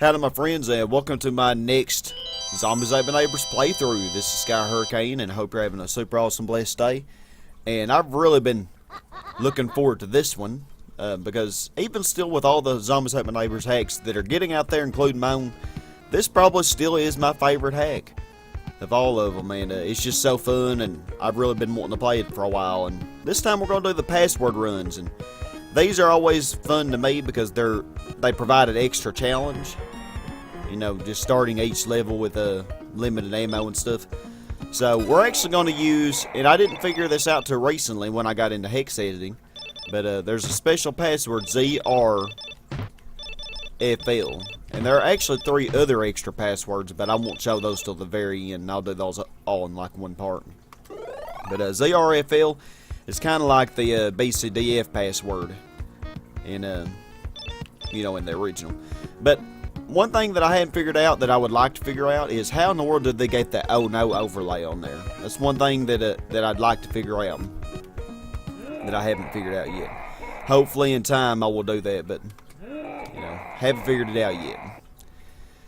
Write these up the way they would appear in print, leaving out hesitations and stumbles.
Howdy my friends, and welcome to my next Zombies Ate My Neighbors playthrough. This is Sky Hurricane, and I hope you're having a super awesome blessed day. And I've really been looking forward to this one, because even still with all the Zombies Ate My Neighbors hacks that are getting out there, including my own, this probably still is my favorite hack of all of them, and it's just so fun, and I've really been wanting to play it for a while. And this time we're going to do the password runs, and these are always fun to me because they provide an extra challenge. You know, just starting each level with a limited ammo and stuff. So we're actually going to use, and I didn't figure this out till recently when I got into hex editing, but there's a special password, ZRFL, and there are actually 3 other extra passwords, but I won't show those till the very end. I'll do those all in like one part. But ZRFL is kind of like the BCDF password in you know, in the original. But one thing that I haven't figured out that I would like to figure out is how in the world did they get the oh no overlay on there? That's one thing that I'd like to figure out that I haven't figured out yet. Hopefully in time I will do that, but you know, haven't figured it out yet.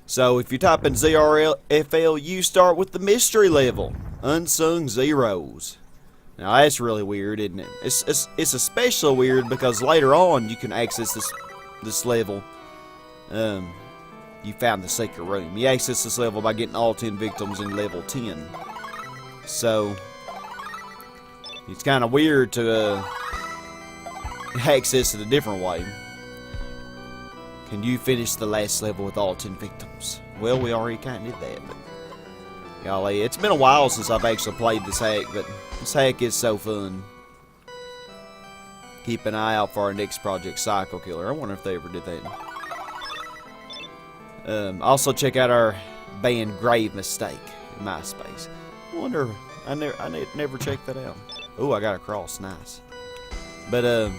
So if you type in ZRFL, you start with the mystery level, Unsung Zeros. Now that's really weird, isn't it? It's especially weird because later on you can access this level. You found the secret room. You access this level by getting all 10 victims in level 10. So it's kind of weird to access it a different way. Can you finish the last level with all 10 victims? Well, we already kind of did that, but golly, it's been a while since I've actually played this hack, but this hack is so fun. Keep an eye out for our next project, Psycho Killer. I wonder if they ever did that. Also check out our band Grave Mistake in MySpace. I wonder, I never checked that out. Oh, I got a cross, nice. But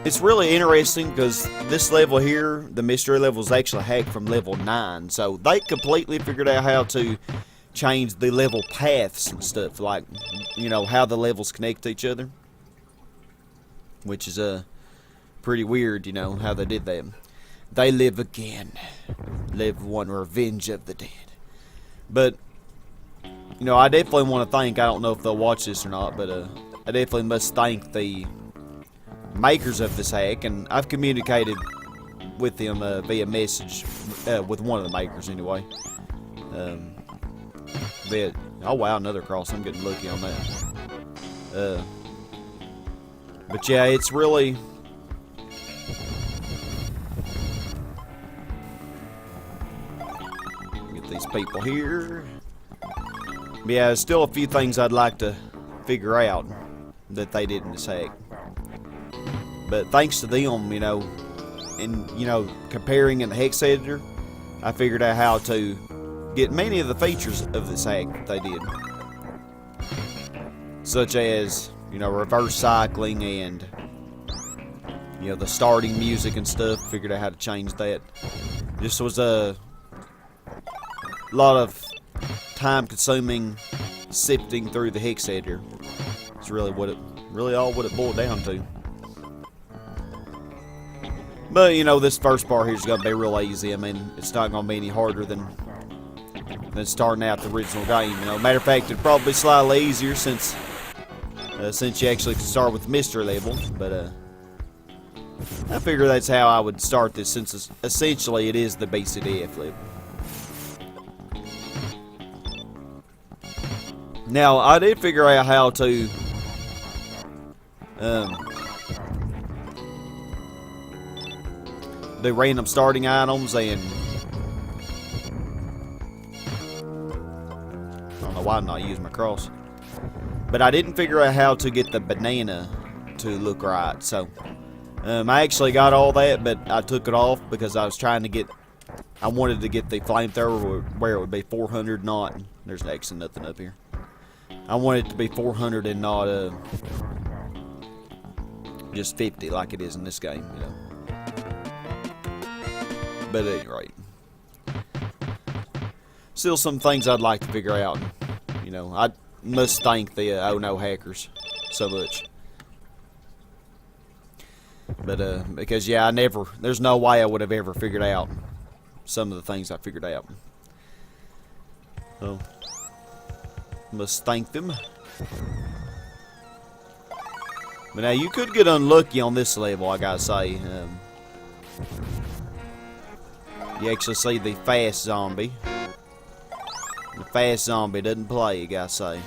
it's really interesting because this level here, the mystery level, is actually hacked from level 9. So they completely figured out how to change the level paths and stuff, like, you know, how the levels connect to each other, which is pretty weird, you know, how they did that. They live again. Level 1, Revenge of the Dead. But, you know, I definitely want to thank, I don't know if they'll watch this or not, but I definitely must thank the makers of this hack, and I've communicated with them via message, with one of the makers anyway. Oh wow, another cross, I'm getting lucky on that. But yeah, it's really... These people here. Yeah, there's still a few things I'd like to figure out that they did in this hack. But thanks to them, you know, and you know, comparing in the hex editor, I figured out how to get many of the features of this hack that they did. Such as, you know, reverse cycling and, you know, the starting music and stuff. Figured out how to change that. This was a lot of time-consuming sifting through the hex editor. It's really all what it boiled down to. But you know, this first part here is gonna be real easy. I mean, it's not gonna be any harder than starting out the original game. You know, matter of fact, it'd probably be slightly easier since you actually can start with the mystery level. But I figure that's how I would start this, since essentially it is the BCDF level. Now, I did figure out how to do random starting items, and I don't know why I'm not using my cross. But I didn't figure out how to get the banana to look right, so I actually got all that, but I took it off because I was trying to get, I wanted to get the flamethrower where it would be 400, not, there's actually nothing up here. I want it to be 400 and not just 50 like it is in this game, you know. But at any rate, still some things I'd like to figure out. You know, I must thank the oh no hackers so much. But because yeah, there's no way I would have ever figured out some of the things I figured out. So, must thank them. But now you could get unlucky on this level, I gotta say. You actually see the fast zombie. The fast zombie doesn't play, you gotta say.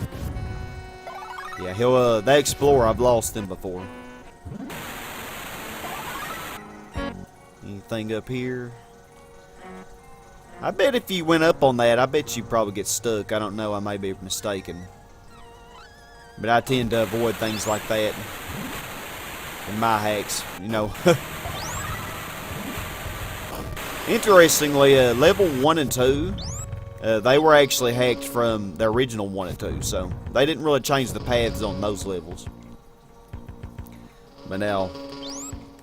Yeah, he'll, the explorer, I've lost him before. Anything up here? I bet if you went up on that, I bet you'd probably get stuck. I don't know, I may be mistaken. But I tend to avoid things like that in my hacks, you know. Interestingly, level 1 and 2, they were actually hacked from the original 1 and 2, so they didn't really change the paths on those levels. But now,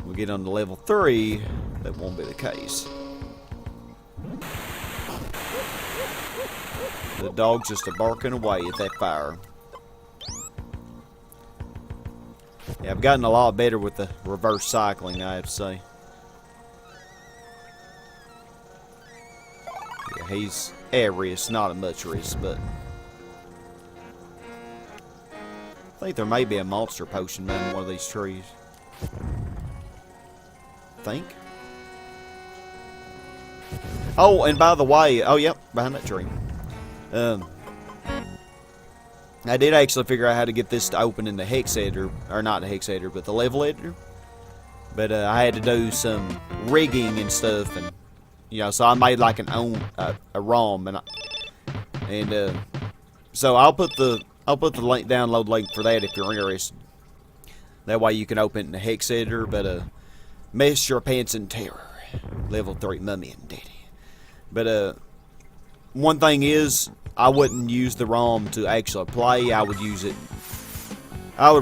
we get on to level 3, that won't be the case. The dog's just barking away at that fire. Yeah, I've gotten a lot better with the reverse cycling, I have to say. Yeah, he's at risk, not at much risk, but I think there may be a monster potion in one of these trees. I think. Oh, and by the way, oh yep, behind that tree. I did actually figure out how to get this to open in the hex editor, or not the hex editor, but the level editor. But I had to do some rigging and stuff, and you know, so I made like an own a ROM, and so I'll put the link, download link for that if you're interested. That way you can open it in the hex editor. But mess your pants in terror, level 3 mummy and daddy. But one thing is, I wouldn't use the ROM to actually play. I would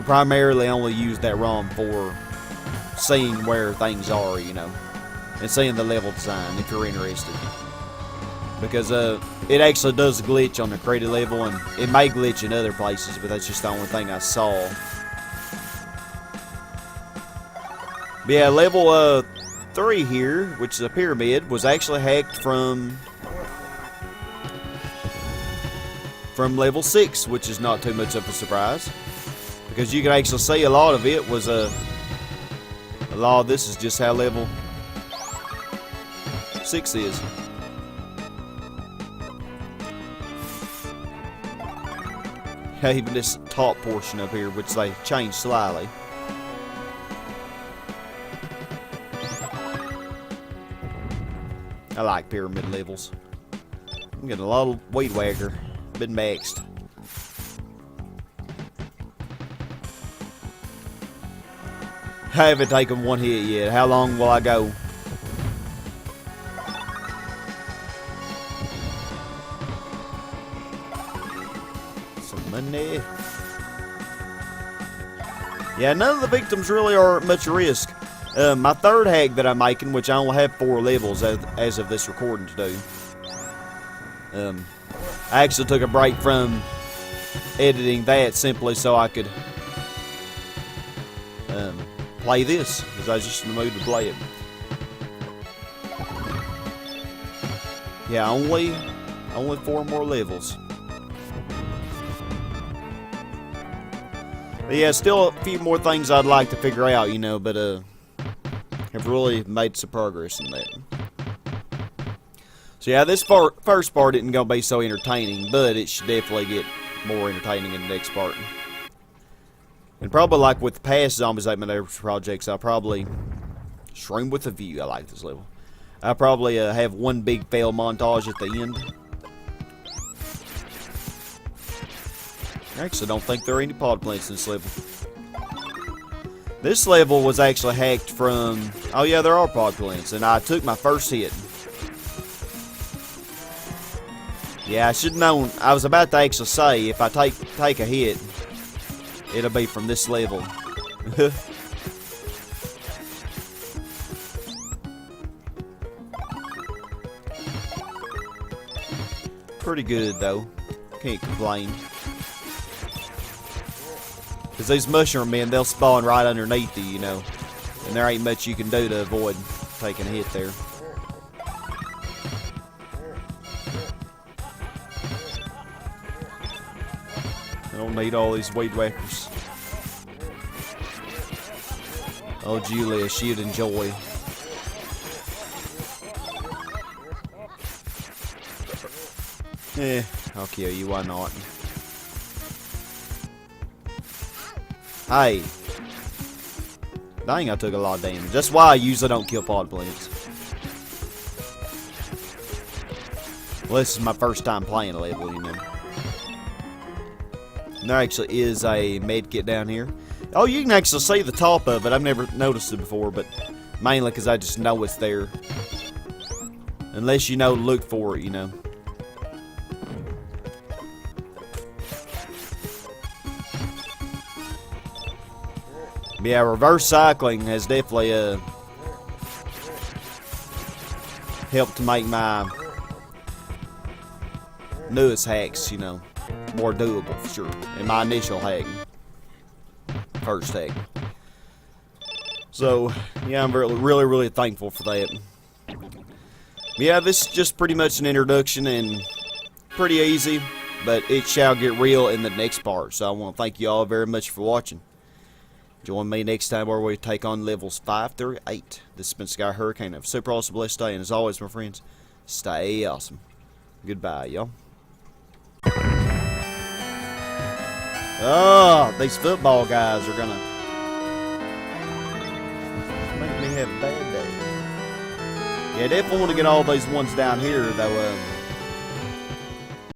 primarily only use that ROM for seeing where things are, you know, and seeing the level design if you're interested. Because it actually does glitch on the creative level, and it may glitch in other places, but that's just the only thing I saw. But yeah, level 3 here, which is a pyramid, was actually hacked from level 6, which is not too much of a surprise, because you can actually see a lot of it was a lot of this is just how level 6 is. Even this top portion up here, which they changed slightly. I like pyramid levels. I'm getting a lot of weed whacker. Been maxed. I haven't taken one hit yet. How long will I go? Some money. Yeah, none of the victims really are at much risk. My third hack that I'm making, which I only have 4 levels as of this recording to do. I actually took a break from editing that simply so I could play this, because I was just in the mood to play it. Yeah, only 4 more levels. But yeah, still a few more things I'd like to figure out, you know, but have really made some progress in that. So yeah, this first part isn't going to be so entertaining, but it should definitely get more entertaining in the next part. And probably like with past Zombie ZAMN projects, I'll probably Shroom with a View. I like this level. I'll probably have one big fail montage at the end. I actually don't think there are any pod plants in this level. This level was actually hacked from... Oh yeah, there are pod plants, and I took my first hit. Yeah, I should have known. I was about to actually say, if I take a hit, it'll be from this level. Pretty good, though. Can't complain. Because these mushroom men, they'll spawn right underneath you, you know. And there ain't much you can do to avoid taking a hit there. Don't need all these weed whackers. Oh, Julia, she'd enjoy. I'll kill you, why not? Hey. Dang, I took a lot of damage. That's why I usually don't kill pod plants. Well, this is my first time playing a level, you know. And there actually is a med kit down here. Oh, you can actually see the top of it. I've never noticed it before, but mainly because I just know it's there. Unless you know to look for it, you know. Yeah, reverse cycling has definitely helped to make my newest hacks, you know, more doable for sure. In my initial hack, first hack. So yeah, I'm really thankful for that. Yeah, this is just pretty much an introduction and pretty easy, but it shall get real in the next part. So I want to thank you all very much for watching. Join me next time where we take on levels 5 through 8. This has been Sky Hurricane. Have a super awesome blessed day, and as always, my friends, stay awesome. Goodbye, y'all. Oh, these football guys are gonna make me have a bad day. Yeah, definitely want to get all these ones down here, though.